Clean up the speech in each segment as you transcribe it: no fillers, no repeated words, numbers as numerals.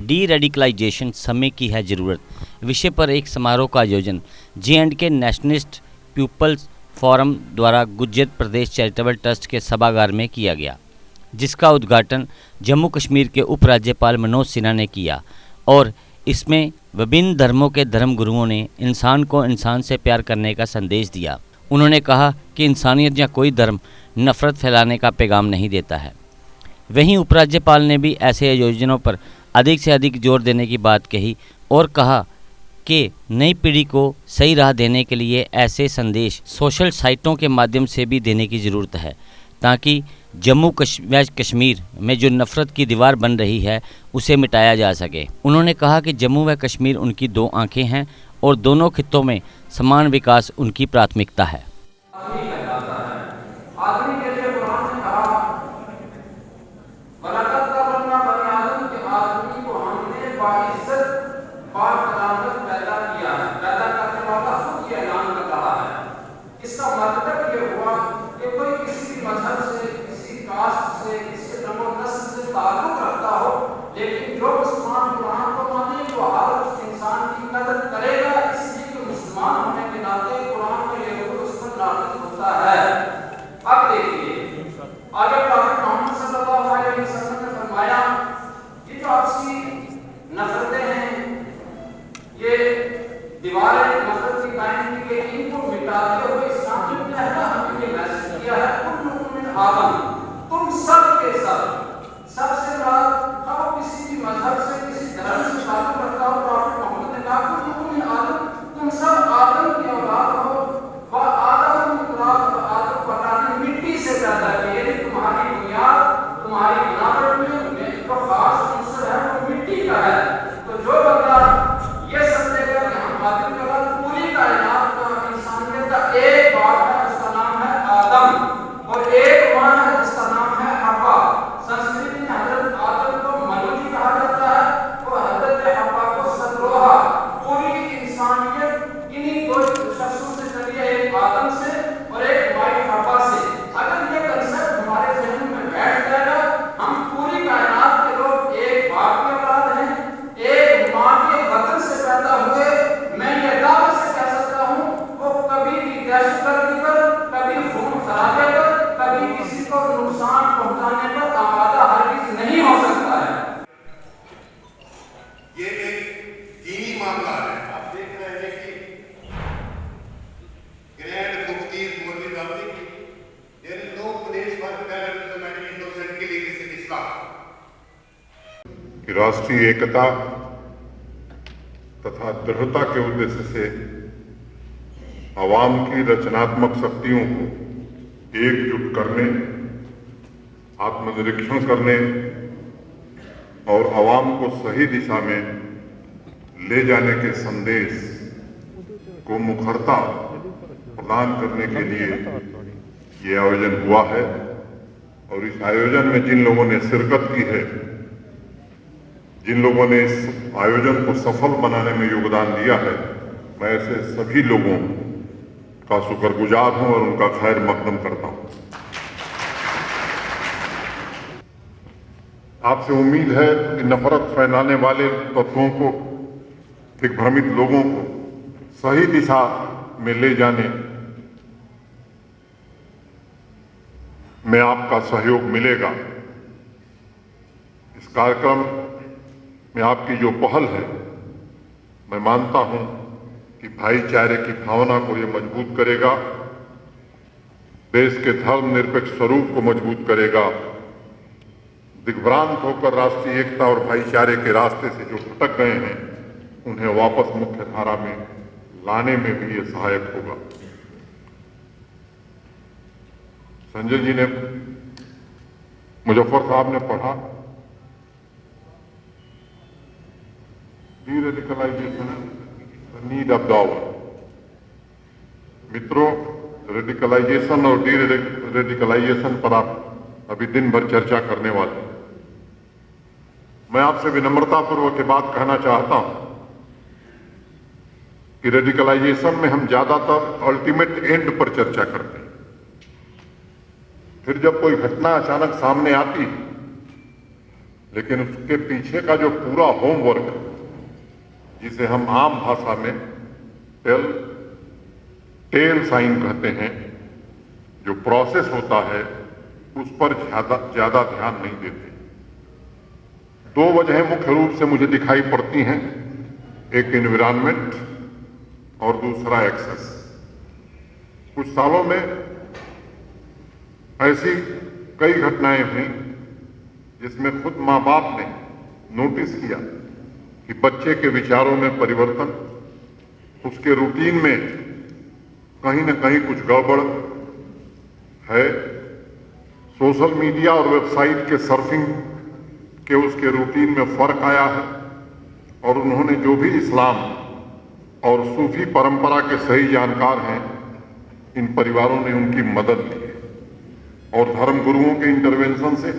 D radicalisation समय की है ज़रूरत विषय पर एक समारोह का आयोजन J&K नेशनलिस्ट पीपल्स फोरम द्वारा गुज्जर प्रदेश चैरिटेबल ट्रस्ट के सभागार में किया गया, जिसका उद्घाटन जम्मू कश्मीर के उपराज्यपाल मनोज सिन्हा ने किया और इसमें विभिन्न धर्मों के धर्मगुरुओं ने इंसान को इंसान से प्यार करने का संदेश दिया। उन्होंने कहा कि इंसानियत या कोई धर्म नफरत फैलाने का पैगाम नहीं देता है। वहीं उपराज्यपाल ने भी ऐसे आयोजनों पर अधिक से अधिक जोर देने की बात कही और कहा कि नई पीढ़ी को सही राह देने के लिए ऐसे संदेश सोशल साइटों के माध्यम से भी देने की ज़रूरत है, ताकि जम्मू कश्मीर में जो नफ़रत की दीवार बन रही है उसे मिटाया जा सके। उन्होंने कहा कि जम्मू व कश्मीर उनकी दो आंखें हैं और दोनों खित्तों में समान विकास उनकी प्राथमिकता है। इसका मतलब ये हुआ कि कोई किसी भी मजहब से, किसी कास्ट से, किसी रंग और नस्ल से ताल्लुक रखता हो, लेकिन जो मुसलमान कुरान को माने, जो हर उस इंसान की कदर करेगा, इसलिए कि मुसलमान होने के नाते कुरान में ये हुक्म उस पर नाफिज होता है। अब देखिए आगे प्रॉफेट मोहम्मद सल्लल्लाहु अलैहि वसल्लम ने फरमाया कि जो आपसी नफरतें हैं, ये दीवारें नफरत की कायम की गई, इनको मिटाते हुए इस्लाम ने पहला हमें ये मैसेज किया है, कुल्लुकुम मिन आदम, तुम सब के सब, सबसे बड़ा किसी भी मजहब से, किसी धर्म से ताल्लुक रखता हो, प्रॉफेट मोहम्मद ने कहा कुल्लुकुम मिन आदम, तुम सब आदम की औलाद हो, व आदम पटाने मिट्टी से पैदा किए, तुम्हारी बुनियाद, तुम्हारी बनावट में जो खास अंसर है वो मिट्टी का है। तो जो बंदा ये समझेगा कि हम आदम के बाद पूरी कायनात का इंसानियत का एक बाप है जिसका नाम है आदम और एक मां है जिसका नाम है हवा। संस्कृत में हजरत आदम को मनुजी कहा जाता है और हजरत हवा को सतरोहा। पूरी इंसानियत इन्हीं दो शख्सों से चली है, एक आदम से और एक माई हवा से। अगर ये कंसेप्ट हमारे जहन में बैठ जाएगा, हम पूरी कायनात के लोग एक बाप के औलाद हैं, एक मां के बदन से पैदा हुए। मैं ये दावे से कह सकता हूं वो कभी भी दहशतगर्दी पर, कभी खून खराबे पर, कभी किसी को नुकसान पहुंचाने पर आमादा हरगिज नहीं हो सकता है। ये एक दीनी मामला है। आप देख रहे हैं कि ग्रैंड मुफ्ती मौलवी साहब की there is no place for terrorism and innocent killing in Islam. कि राष्ट्रीय एकता तथा दृढ़ता के उद्देश्य से आवाम की रचनात्मक शक्तियों को एकजुट करने, आत्मनिरीक्षण करने और आवाम को सही दिशा में ले जाने के संदेश को मुखरता प्रदान करने के लिए ये आयोजन हुआ है। और इस आयोजन में जिन लोगों ने शिरकत की है, जिन लोगों ने इस आयोजन को सफल बनाने में योगदान दिया है, मैं ऐसे सभी लोगों का शुक्रगुजार हूं और उनका खैर मकदम करता हूं। आपसे उम्मीद है कि नफरत फैलाने वाले तत्वों को, दिग्भ्रमित लोगों को सही दिशा में ले जाने में आपका सहयोग मिलेगा। इस कार्यक्रम में आपकी जो पहल है, मैं मानता हूं कि भाईचारे की भावना को ये मजबूत करेगा, देश के धर्मनिरपेक्ष स्वरूप को मजबूत करेगा, दिग्भ्रांत होकर राष्ट्रीय एकता और भाईचारे के रास्ते से जो भटक गए हैं उन्हें वापस मुख्य धारा में लाने में भी ये सहायक होगा। संजय जी ने, मुजफ्फर साहब ने पढ़ा deradicalisation need of the hour. मित्रों, रेडिकलाइजेशन और डी रेडिकलाइजेशन पर आप अभी दिन भर चर्चा करने वाले हैं। मैं आपसे विनम्रता पूर्वक ये बात कहना चाहता हूं कि रेडिकलाइजेशन में हम ज्यादातर अल्टीमेट एंड पर चर्चा करते हैं। फिर जब कोई घटना अचानक सामने आती लेकिन उसके पीछे का जो पूरा होमवर्क, जिसे हम आम भाषा में टेल साइन कहते हैं, जो प्रोसेस होता है, उस पर ज्यादा ध्यान नहीं देते। दो वजहें मुख्य रूप से मुझे दिखाई पड़ती हैं, एक एनवायरनमेंट और दूसरा एक्सेस। कुछ सालों में ऐसी कई घटनाएं हुई जिसमें खुद माँ बाप ने नोटिस किया कि बच्चे के विचारों में परिवर्तन, उसके रूटीन में कहीं न कहीं कुछ गड़बड़ है। सोशल मीडिया और वेबसाइट के सर्फिंग के उसके रूटीन में फर्क आया है और उन्होंने जो भी इस्लाम और सूफी परंपरा के सही जानकार हैं, इन परिवारों ने उनकी मदद की है और धर्म गुरुओं के इंटरवेंशन से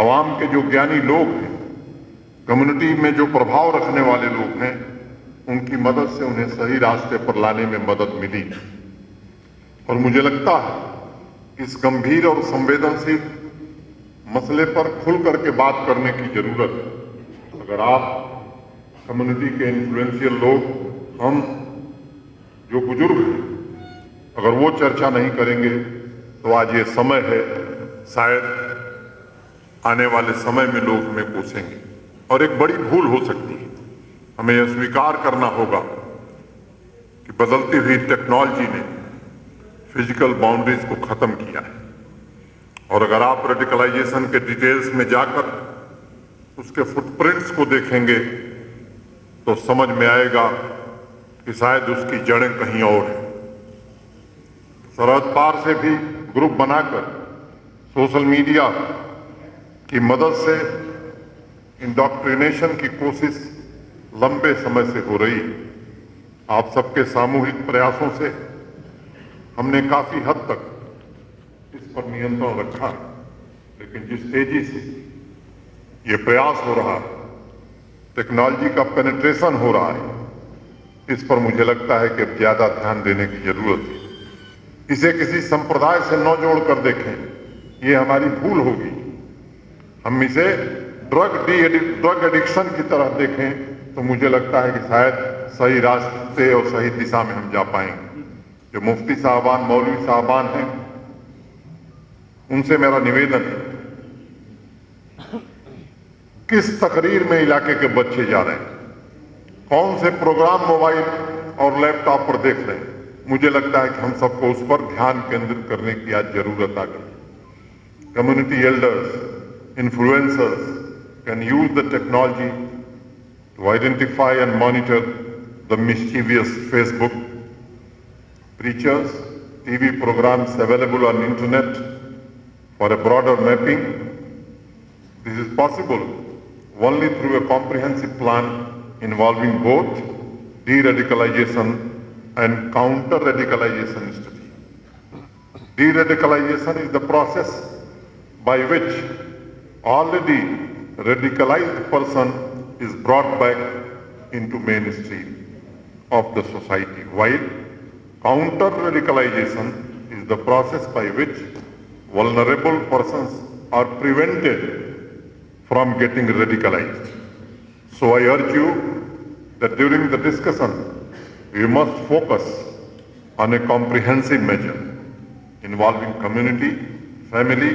आवाम के जो ज्ञानी लोग हैं, कम्युनिटी में जो प्रभाव रखने वाले लोग हैं, उनकी मदद से उन्हें सही रास्ते पर लाने में मदद मिली। और मुझे लगता है इस गंभीर और संवेदनशील मसले पर खुल करके बात करने की जरूरत है। अगर आप कम्युनिटी के इन्फ्लुएंशियल लोग, हम जो बुजुर्ग हैं, अगर वो चर्चा नहीं करेंगे तो आज ये समय है, शायद आने वाले समय में लोग हमें पूछेंगे और एक बड़ी भूल हो सकती है। हमें यह स्वीकार करना होगा कि बदलती हुई टेक्नोलॉजी ने फिजिकल बाउंड्रीज को खत्म किया है और अगर आप रेडिकलाइजेशन के डिटेल्स में जाकर उसके फुटप्रिंट्स को देखेंगे तो समझ में आएगा कि शायद उसकी जड़ें कहीं और हैं। सरहद पार से भी ग्रुप बनाकर सोशल मीडिया की मदद से इंडॉक्ट्रिनेशन की कोशिश लंबे समय से हो रही है। आप सबके सामूहिक प्रयासों से हमने काफी हद तक इस पर नियंत्रण रखा है, लेकिन जिस तेजी से ये प्रयास हो रहा है, टेक्नोलॉजी का पेनिट्रेशन हो रहा है, इस पर मुझे लगता है कि अब ज्यादा ध्यान देने की जरूरत है। इसे किसी संप्रदाय से न जोड़कर देखें, ये हमारी भूल होगी। हम इसे ड्रग एडिक्शन की तरह देखें तो मुझे लगता है कि शायद सही रास्ते और सही दिशा में हम जा पाएंगे। जो मुफ्ती साहबान, मौलवी साहबान हैं, उनसे मेरा निवेदन है, किस तकरीर में इलाके के बच्चे जा रहे हैं, कौन से प्रोग्राम मोबाइल और लैपटॉप पर देख रहे हैं, मुझे लगता है कि हम सबको उस पर ध्यान केंद्रित करने की आज जरूरत आ गई। Community elders, influencers can use the technology to identify and monitor the mischievous Facebook, preachers, TV programs available on internet for a broader mapping. This is possible only through a comprehensive plan involving both de-radicalization and counter-radicalization study. De-radicalization is the process by which already radicalized person is brought back into mainstream of the society, while counter-radicalization is the process by which vulnerable persons are prevented from getting radicalized. So I urge you that during the discussion, we must focus on a comprehensive measure involving community, family,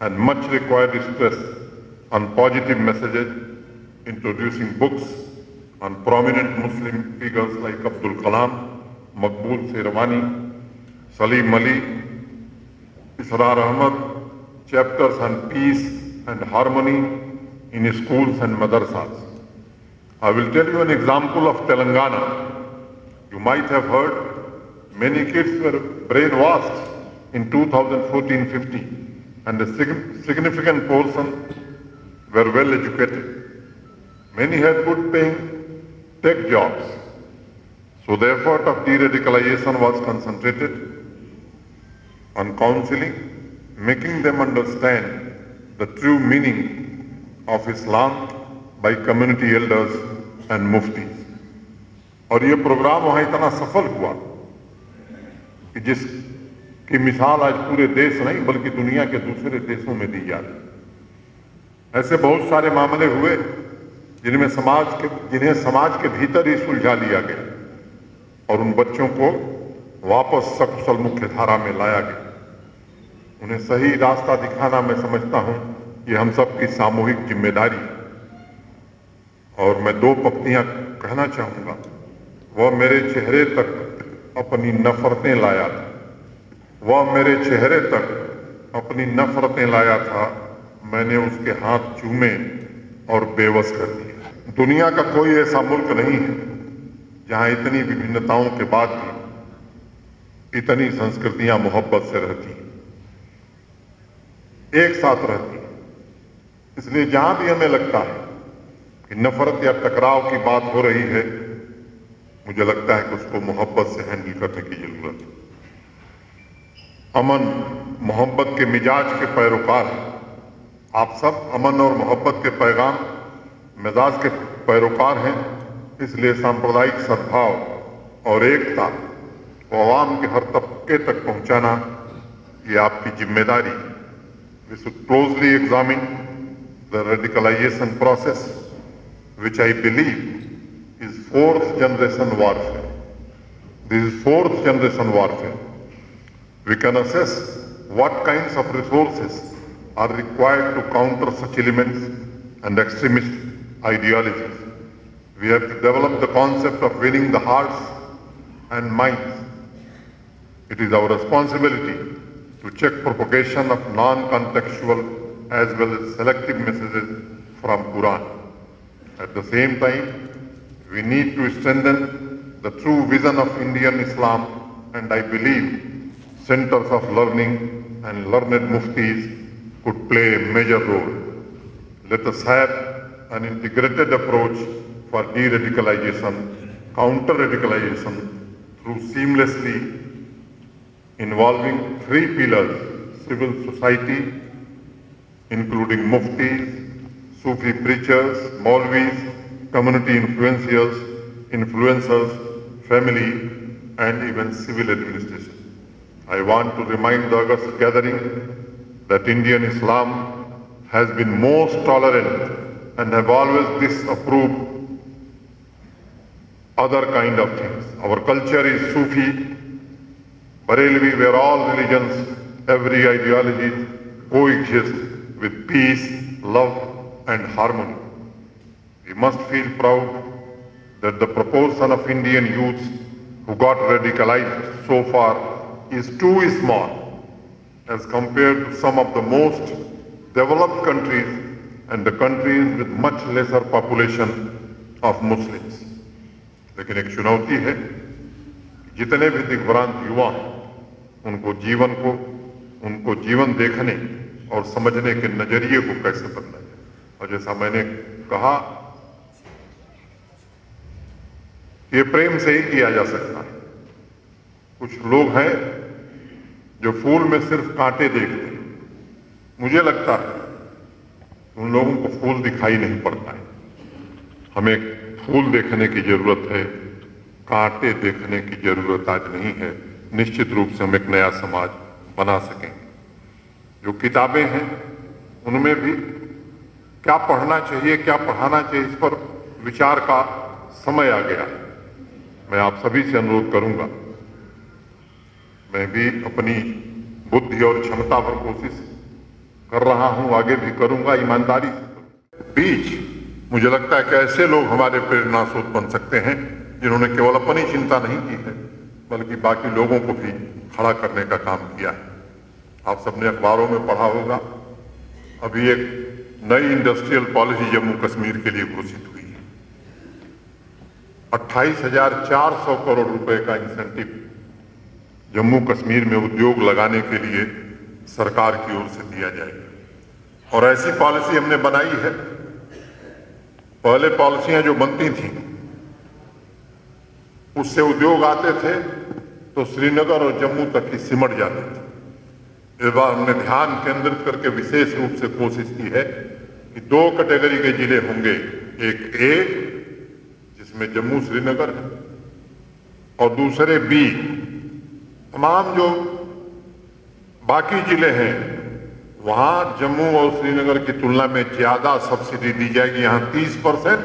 and much required stress on positive messages, introducing books on prominent Muslim figures like Abdul Kalam, Maqbool Sherwani, Salim Ali, Israr Ahmad, chapters on peace and harmony in schools and madrasas. I will tell you an example of Telangana. You might have heard many kids were brainwashed in 2014-15 and a significant portion were well educated. Many had good paying tech jobs. So the effort of de-radicalization was concentrated on counseling, making them understand the true meaning of Islam by community elders and muftis. और ये programme वहाँ इतना सफल हुआ कि जिसकी मिसाल आज पूरे देश नहीं बल्कि दुनिया के दूसरे देशों में दी जा रही है। ऐसे बहुत सारे मामले हुए जिन्हें समाज के भीतर ही सुलझा लिया गया और उन बच्चों को वापस सकुशल मुख्य धारा में लाया गया। उन्हें सही रास्ता दिखाना, मैं समझता हूं, ये हम सबकी सामूहिक जिम्मेदारी है। और मैं दो पंक्तियां कहना चाहूंगा। वह मेरे चेहरे तक अपनी नफरतें लाया था, वह मेरे चेहरे तक अपनी नफरतें लाया था, मैंने उसके हाथ चूमे और बेबस कर दिया। दुनिया का कोई ऐसा मुल्क नहीं है जहां इतनी विभिन्नताओं के बाद भी इतनी संस्कृतियां मोहब्बत से रहती हैं, एक साथ रहती हैं। इसलिए जहां भी हमें लगता है कि नफरत या टकराव की बात हो रही है, मुझे लगता है कि उसको मोहब्बत से हैंडल करने की जरूरत है। अमन मोहब्बत के मिजाज के पैरोकार हैं। आप सब अमन और मोहब्बत के पैगाम मिजाज के पैरोकार हैं। इसलिए सांप्रदायिक सद्भाव और एकता को आवाम के हर तबके तक पहुंचाना ये आपकी जिम्मेदारी है। We should closely examine the radicalization process, which I believe is fourth generation warfare. This is fourth generation warfare. We can assess what kinds of resources are required to counter such elements and extremist ideologies. We have to develop the concept of winning the hearts and minds. It is our responsibility to check propagation of non-contextual as well as selective messages from Quran. At the same time, we need to strengthen the true vision of Indian Islam, and I believe centers of learning and learned muftis could play a major role. Let us have an integrated approach for de-radicalization, counter-radicalization through seamlessly involving three pillars: civil society, including muftis, Sufi preachers, Maulvis, community influencers, family, and even civil administration. I want to remind the August gathering that Indian Islam has been most tolerant and have always disapproved other kind of things. Our culture is Sufi, Barelvi, where all religions, every ideology coexist with peace, love, and harmony. We must feel proud that the proportion of Indian youths who got radicalized so far is too small as compared to some of the most developed countries and the countries with much lesser population of Muslims. लेकिन एक चुनौती है, जितने भी दिग्भ्रांत युवा हैं, उनको जीवन देखने और समझने के नजरिए को कैसे बदला जाए। और जैसा मैंने कहा, ये प्रेम से ही किया जा सकता है। कुछ लोग हैं जो फूल में सिर्फ कांटे देखते हैं। मुझे लगता है उन लोगों को फूल दिखाई नहीं पड़ता है। हमें फूल देखने की जरूरत है, कांटे देखने की जरूरत आज नहीं है। निश्चित रूप से हम एक नया समाज बना सकेंगे। जो किताबें हैं उनमें भी क्या पढ़ना चाहिए, क्या पढ़ाना चाहिए, इस पर विचार का समय आ गया है। मैं आप सभी से अनुरोध करूंगा, मैं भी अपनी बुद्धि और क्षमता पर कोशिश कर रहा हूं, आगे भी करूंगा, ईमानदारी से। बीच मुझे लगता है कि ऐसे लोग हमारे प्रेरणा स्रोत बन सकते हैं जिन्होंने केवल अपनी चिंता नहीं की है बल्कि बाकी लोगों को भी खड़ा करने का काम किया है। आप सबने अखबारों में पढ़ा होगा, अभी एक नई इंडस्ट्रियल पॉलिसी जम्मू कश्मीर के लिए घोषित हुई है। 28,400 करोड़ रुपए का इंसेंटिव जम्मू कश्मीर में उद्योग लगाने के लिए सरकार की ओर से दिया जाएगा। और ऐसी पॉलिसी हमने बनाई है। पहले पॉलिसियां जो बनती थी उससे उद्योग आते थे तो श्रीनगर और जम्मू तक ही सिमट जाते थे। इस बार हमने ध्यान केंद्रित करके विशेष रूप से कोशिश की है कि 2 कैटेगरी के जिले होंगे, एक ए जिसमें जम्मू श्रीनगर है और दूसरे बी। तमाम जो बाकी जिले हैं वहां जम्मू और श्रीनगर की तुलना में ज्यादा सब्सिडी दी जाएगी, यहाँ 30%,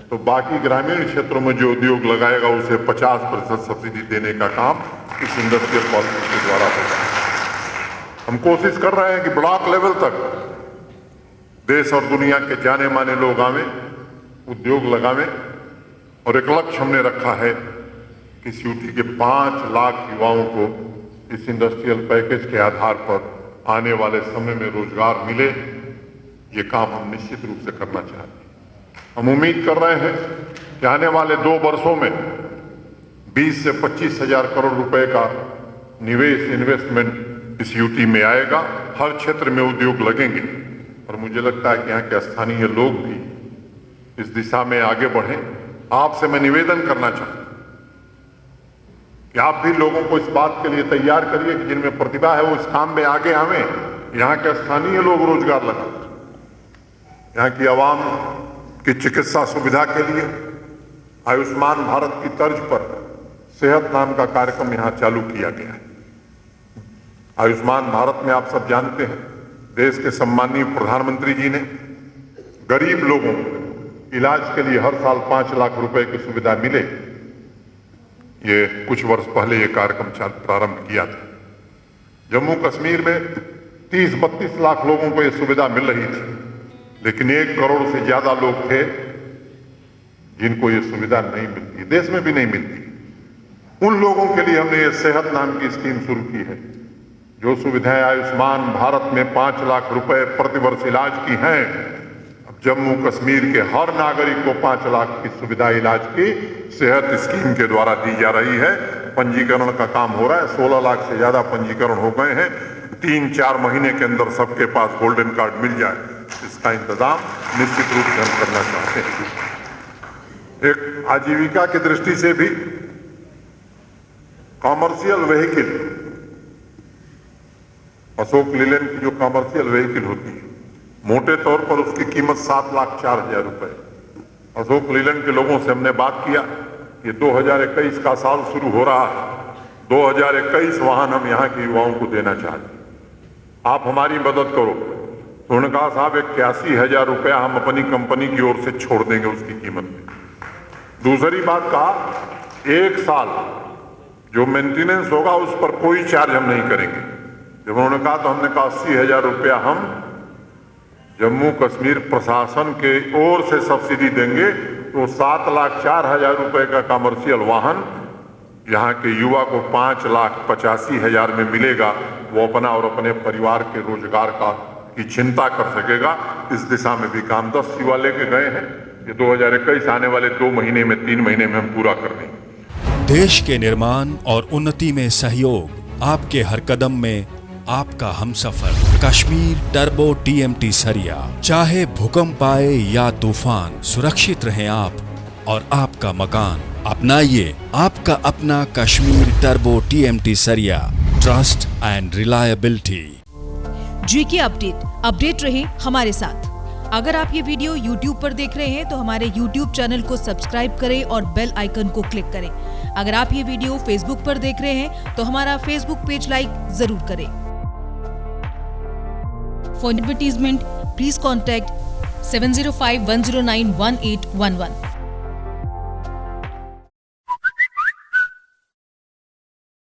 तो बाकी ग्रामीण क्षेत्रों में जो उद्योग लगाएगा उसे 50% सब्सिडी देने का काम इस इंडस्ट्रियल पॉलिसी के द्वारा होगा। हम कोशिश कर रहे हैं कि ब्लॉक लेवल तक देश और दुनिया के जाने माने लोग आवे, उद्योग लगावे, और एक लक्ष्य हमने रखा है कि सीयूटी के 5 लाख युवाओं को इस इंडस्ट्रियल पैकेज के आधार पर आने वाले समय में रोजगार मिले। ये काम हम निश्चित रूप से करना चाहते हैं। हम उम्मीद कर रहे हैं कि आने वाले 2 वर्षों में 20 से 25 हजार करोड़ रुपए का निवेश, इन्वेस्टमेंट इस यूटी में आएगा। हर क्षेत्र में उद्योग लगेंगे और मुझे लगता है कि यहाँ के स्थानीय लोग भी इस दिशा में आगे बढ़ें। आपसे मैं निवेदन करना चाहता हूं कि आप भी लोगों को इस बात के लिए तैयार करिए कि जिनमें प्रतिभा है वो इस काम में आगे आवें। यहाँ के स्थानीय लोग रोजगार लगाएं। यहाँ की आवाम की चिकित्सा सुविधा के लिए आयुष्मान भारत की तर्ज पर सेहत नाम का कार्यक्रम यहाँ चालू किया गया है। आयुष्मान भारत में आप सब जानते हैं, देश के सम्माननीय प्रधानमंत्री जी ने गरीब लोगों को इलाज के लिए हर साल 5 लाख रुपए की सुविधा मिले, ये कुछ वर्ष पहले ये कार्यक्रम प्रारंभ किया था। जम्मू कश्मीर में 30-32 लाख लोगों को ये सुविधा मिल रही थी, लेकिन 1 करोड़ से ज्यादा लोग थे जिनको ये सुविधा नहीं मिलती, देश में भी नहीं मिलती। उन लोगों के लिए हमने ये सेहत नाम की स्कीम शुरू की है। जो सुविधाएं आयुष्मान भारत में 5 लाख रुपए प्रतिवर्ष इलाज की हैं, अब जम्मू कश्मीर के हर नागरिक को 5 लाख की सुविधा इलाज की सेहत स्कीम के द्वारा दी जा रही है। पंजीकरण का काम हो रहा है, 16 लाख से ज्यादा पंजीकरण हो गए हैं। 3-4 महीने के अंदर सबके पास गोल्डन कार्ड मिल जाए, इसका इंतजाम निश्चित रूप से हम करना चाहते हैं। एक आजीविका की दृष्टि से भी कॉमर्शियल व्हीकल, अशोक लीलैंड की जो कॉमर्शियल व्हीकल होती है, मोटे तौर पर उसकी कीमत 7,04,000 रुपए। अशोक लीलैंड के लोगों से हमने बात किया, ये 2021 का साल शुरू हो रहा है, 2021 वाहन हम यहाँ के युवाओं को देना चाहते हैं, आप हमारी मदद करो। तो उन्होंने कहा साहब 81,000 रुपया हम अपनी कंपनी की ओर से छोड़ देंगे उसकी कीमत में। दूसरी बात कहा, 1 साल जो मेंटेनेंस होगा उस पर कोई चार्ज हम नहीं करेंगे। जब उन्होंने कहा तो हमने कहा 80,000 रुपया हम जम्मू कश्मीर प्रशासन के ओर से सब्सिडी देंगे, तो 7,04,000 रुपए का कमर्शियल वाहन यहाँ के युवा को 5,85,000 में मिलेगा। वो अपना और अपने परिवार के रोजगार की चिंता कर सकेगा। इस दिशा में भी काम 10 युवा लेके गए हैं। ये 2021 आने वाले 2 महीने में 3 महीने में हम पूरा कर देंगे। देश के निर्माण और उन्नति में सहयोग, आपके हर कदम में आपका हमसफर। कश्मीर टर्बो TMT सरिया, चाहे भूकंप आए या तूफान, सुरक्षित रहें आप और आपका मकान। अपनाइए आपका अपना कश्मीर टर्बो TMT सरिया, trust and reliability. GK update रहे हमारे साथ। अगर आप ये वीडियो YouTube पर देख रहे हैं तो हमारे YouTube चैनल को सब्सक्राइब करें और बेल आइकन को क्लिक करें। अगर आप ये वीडियो Facebook पर देख रहे हैं तो हमारा Facebook पेज लाइक जरूर करें। For advertisement, please contact 705-109-1811.